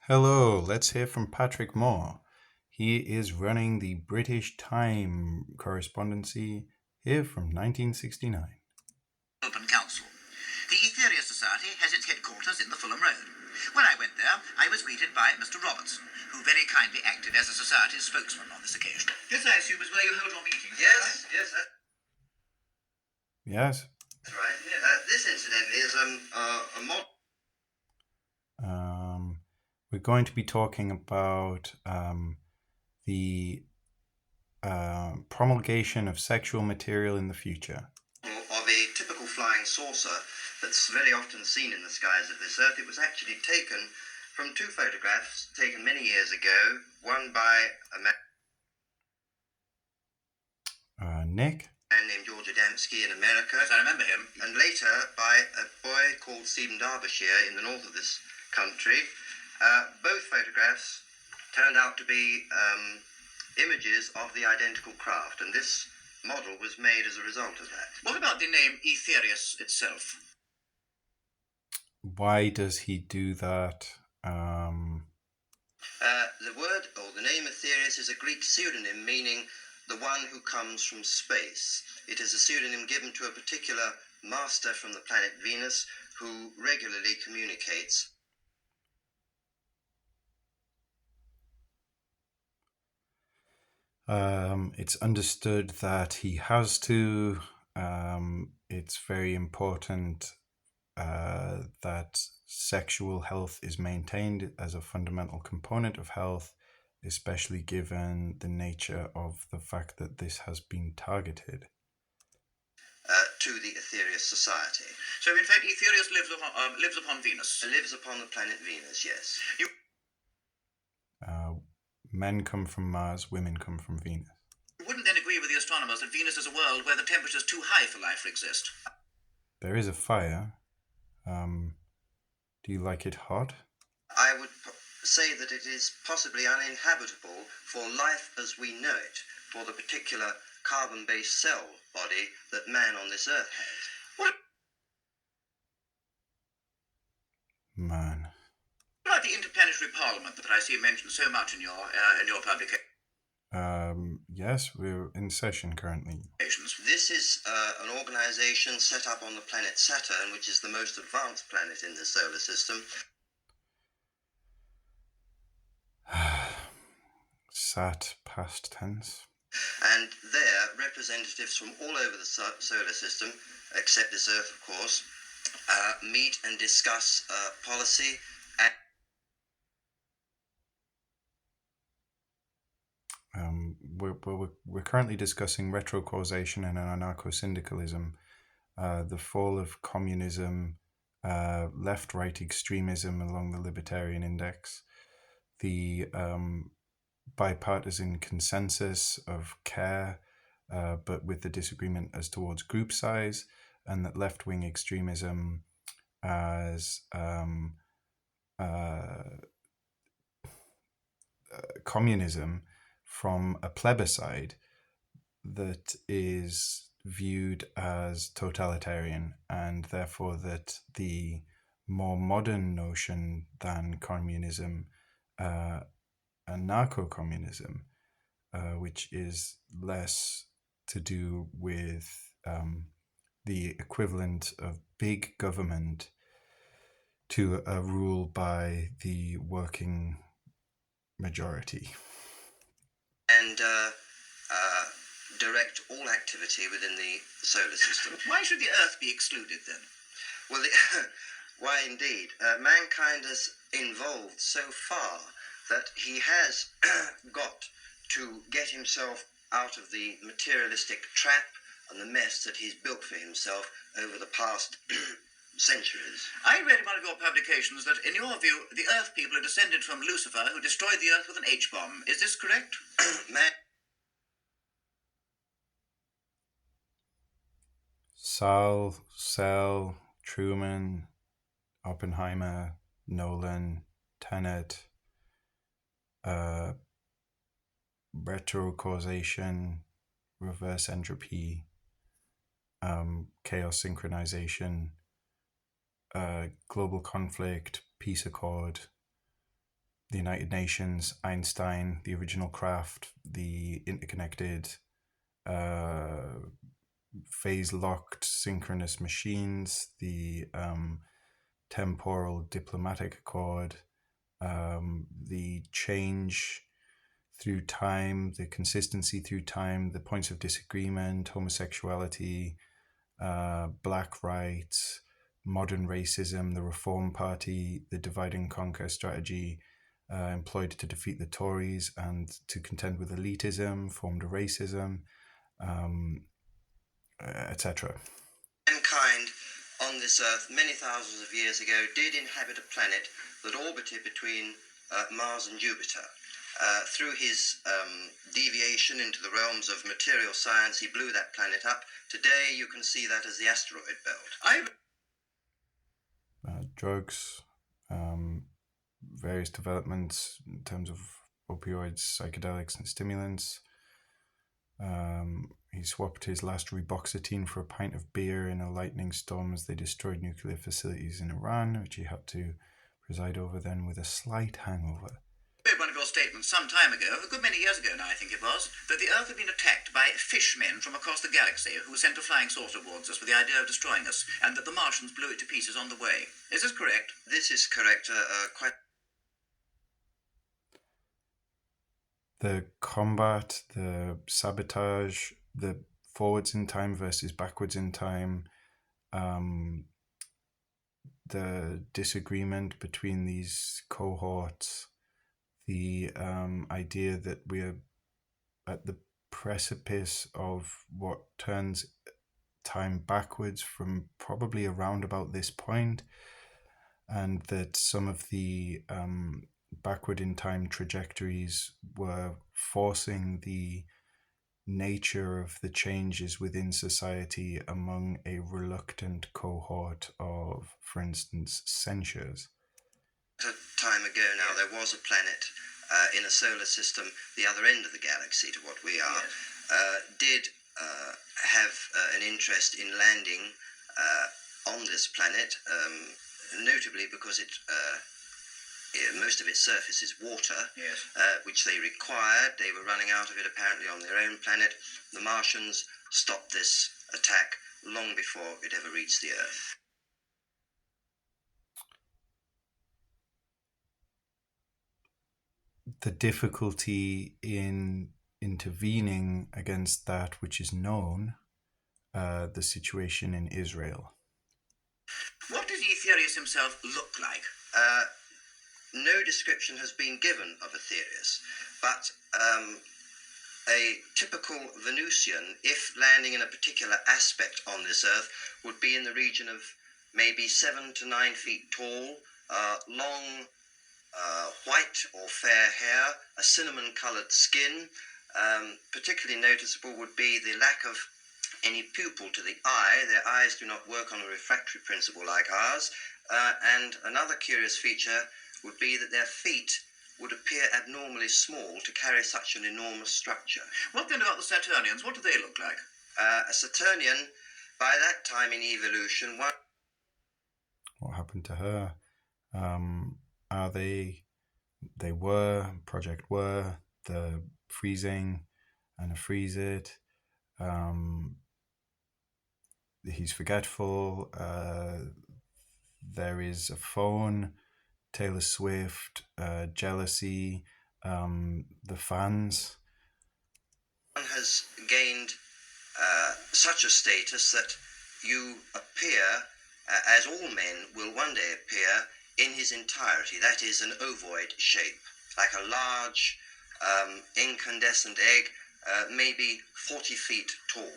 Hello, let's hear from Patric Moore. He is running the British Time correspondency here from 1969. Open Council. The Etheria Society has its headquarters in the Fulham Road. When I went there, I was greeted by Mr. Robertson, who very kindly acted as the Society's spokesman on this occasion. This, I assume, is where you hold your meetings. Yes, yes, Yes. that's right. This, incidentally, is a mod. We're going to be talking about the promulgation of sexual material in the future. Of a typical flying saucer that's very often seen in the skies of this Earth. It was actually taken from two photographs taken many years ago, one by a Nick? man named George Adamski in America, Yes, I remember him. and later by a boy called Stephen Derbyshire in the north of this country. Both photographs turned out to be images of the identical craft, and this model was made as a result of that. What about the name Etherius itself? Why does he do that? The word, or the name Etherius, is a Greek pseudonym meaning the one who comes from space. It is a pseudonym given to a particular master from the planet Venus who regularly communicates. It's understood that he has to. It's very important that sexual health is maintained as a fundamental component of health, especially given the nature of the fact that this has been targeted. To the Etherius Society. So, in fact, Etherius lives upon Venus. It lives upon the planet Venus, yes. Men come from Mars, women come from Venus. You wouldn't then agree with the astronomers that Venus is a world where the temperature's too high for life to exist? There is a fire. Do you like it hot? I would say that it is possibly uninhabitable for life as we know it, for the particular carbon-based cell body that man on this Earth has. What Man. about the interplanetary parliament that I see mentioned so much in your publications? Yes, we're in session currently. This is an organization set up on the planet Saturn, which is the most advanced planet in the solar system. Sat past tense. And there, representatives from all over the solar system, except this Earth, of course, meet and discuss policy. We're currently discussing retrocausation and anarcho-syndicalism, the fall of communism, left-right extremism along the libertarian index, the bipartisan consensus of care, but with the disagreement as towards group size, and that left-wing extremism as communism from a plebiscite that is viewed as totalitarian, and therefore that the more modern notion than communism, anarcho-communism, which is less to do with the equivalent of big government to a rule by the working majority. And direct all activity within the solar system. Why should the Earth be excluded then? Well, why indeed? Mankind has evolved so far that he has got to get himself out of the materialistic trap and the mess that he's built for himself over the past centuries. I read in one of your publications that, in your view, the Earth people are descended from Lucifer, who destroyed the Earth with an H-bomb. Is this correct? Cell, Truman, Oppenheimer, Nolan, Tenet, retrocausation, reverse entropy, chaos synchronization, global conflict, peace accord, the United Nations, Einstein, the original craft, the interconnected phase-locked synchronous machines, the temporal diplomatic accord, the change through time, the consistency through time, the points of disagreement, homosexuality, black rights, modern racism, the Reform Party, the divide and conquer strategy employed to defeat the Tories and to contend with elitism, formed a racism, etc. Mankind on this earth many thousands of years ago did inhabit a planet that orbited between Mars and Jupiter. Through his deviation into the realms of material science, he blew that planet up. Today you can see that as the asteroid belt. Drugs, various developments in terms of opioids, psychedelics, and stimulants. He swapped his last reboxetine for a pint of beer in a lightning storm as they destroyed nuclear facilities in Iran, which he had to preside over then with a slight hangover. One of your statements some time ago, a good many years ago now I think it was, that the Earth had been attacked by fishmen from across the galaxy who sent a flying saucer towards us with the idea of destroying us, and that the Martians blew it to pieces on the way. Is this correct? This is correct. Quite. The combat, the sabotage, the forwards in time versus backwards in time, the disagreement between these cohorts, the idea that we're at the precipice of what turns time backwards from probably around about this point, and that some of the backward in time trajectories were forcing the nature of the changes within society among a reluctant cohort of, for instance, censures. A time ago now, there was a planet in a solar system, the other end of the galaxy to what we are, did have an interest in landing on this planet, notably because most of its surface is water, which they required. They were running out of it apparently on their own planet. The Martians stopped this attack long before it ever reached the Earth. The difficulty in intervening against that which is known, the situation in Israel. What does Aetherius himself look like? No description has been given of Aetherius, but a typical Venusian, if landing in a particular aspect on this Earth, would be in the region of maybe 7 to 9 feet tall, long white or fair hair, a cinnamon-coloured skin. Particularly noticeable would be the lack of any pupil to the eye. Their eyes do not work on a refractory principle like ours. And another curious feature would be that their feet would appear abnormally small to carry such an enormous structure. What then about the Saturnians? What do they look like? A Saturnian, by that time in evolution... What happened to her? Are they were, Project Were, the freezing and a freeze it. He's forgetful. There is a phone, Taylor Swift, jealousy, the fans. One has gained such a status that you appear, as all men will one day appear, in his entirety. That is an ovoid shape, like a large incandescent egg, maybe 40 feet tall.